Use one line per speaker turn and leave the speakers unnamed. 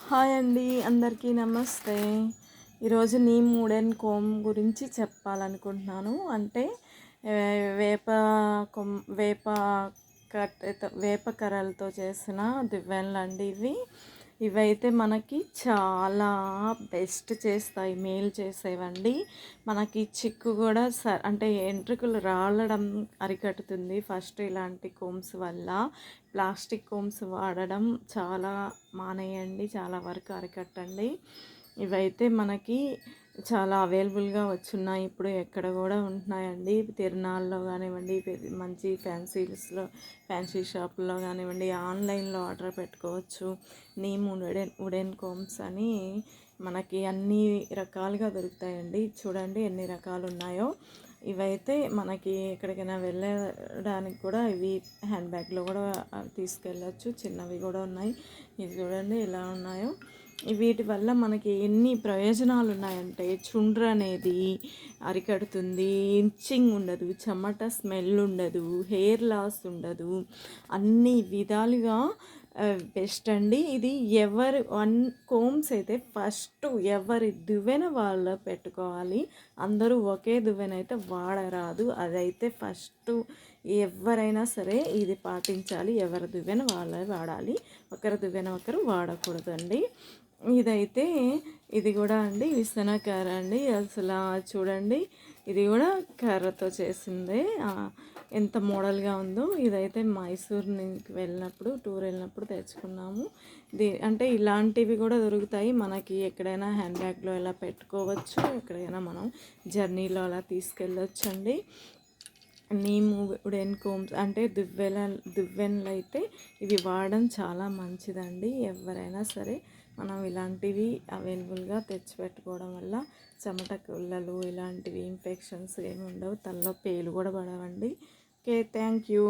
Hi అండి, అందరికీ నమస్తే. ఈరోజు నీమ్ వుడెన్ కోమ్ గురించి చెప్పాలనుకుంటున్నాను. అంటే వేప వేప వేప కర్రలతో చేసిన దివ్వెనలు అండి ఇవైతే మనకి చాలా బెస్ట్ చేస్తాయి, మేలు చేసేవండి. మనకి చిక్కు కూడా అంటే ఎంట్రుకలు రాలడం అరికట్టుతుంది. ఫస్ట్ ఇలాంటి కోమ్స్ వల్ల ప్లాస్టిక్ కోమ్స్ వాడడం చాలా మానేయండి, చాలా వరకు అరికట్టండి. ఇవైతే మనకి చాలా అవైలబుల్గా వచ్చున్నాయి, ఇప్పుడు ఎక్కడ కూడా ఉంటున్నాయండి. తిరునాళ్ళలో కానివ్వండి, మంచి ఫ్యాన్సీ షాపుల్లో కానివ్వండి, ఆన్లైన్లో ఆర్డర్ పెట్టుకోవచ్చు. నీమ్ వుడెన్ కోమ్స్ అని మనకి అన్ని రకాలుగా దొరుకుతాయండి. చూడండి ఎన్ని రకాలు ఉన్నాయో. ఇవైతే మనకి ఎక్కడికైనా వెళ్ళడానికి కూడా ఇవి హ్యాండ్ బ్యాగ్లో కూడా తీసుకెళ్ళచ్చు. చిన్నవి కూడా ఉన్నాయి. ఇవి చూడండి ఎలా ఉన్నాయో. వీటి వల్ల మనకి ఎన్ని ప్రయోజనాలు ఉన్నాయంటే, చుండ్రు అనేది అరికడుతుంది, ఇంచింగ్ ఉండదు, చెమట స్మెల్ ఉండదు, హెయిర్ లాస్ ఉండదు, అన్ని విధాలుగా బెస్ట్ అండి. ఇది కోమ్స్ అయితే ఫస్ట్ ఎవరి దువ్వెన వాళ్ళు పెట్టుకోవాలి. అందరూ ఒకే దువ్వెన అయితే వాడరాదు. అదైతే ఫస్ట్ ఎవరైనా సరే ఇది పాటించాలి. ఎవరి దువ్వెన వాళ్ళే వాడాలి, ఒకరి దువ్వెన ఒకరు వాడకూడదండి. ఇది కూడా అండి విసనకర్ర అండి. అసలు చూడండి, ఇది కూడా కర్రతో చేసిందే. ఎంత మోడల్గా ఉందో. ఇదైతే మైసూర్కి వెళ్ళినప్పుడు, టూర్ వెళ్ళినప్పుడు తెచ్చుకున్నాము. అంటే ఇలాంటివి కూడా దొరుకుతాయి మనకి. ఎక్కడైనా హ్యాండ్ బ్యాగ్లో ఇలా పెట్టుకోవచ్చు, ఎక్కడైనా మనం జర్నీలో అలా తీసుకెళ్ళొచ్చండి. నీమ్ వుడెన్ కోమ్స్ అంటే దువ్వెనలు అయితే ఇవి వాడడం చాలా మంచిదండి. ఎవరైనా సరే మనం ఇలాంటివి అవైలబుల్గా తెచ్చిపెట్టుకోవడం వల్ల చెమట కుళ్ళలు ఇలాంటివి ఇన్ఫెక్షన్స్ ఏమి ఉండవు, తలలో పేలు కూడా పడవండి. Okay, thank you.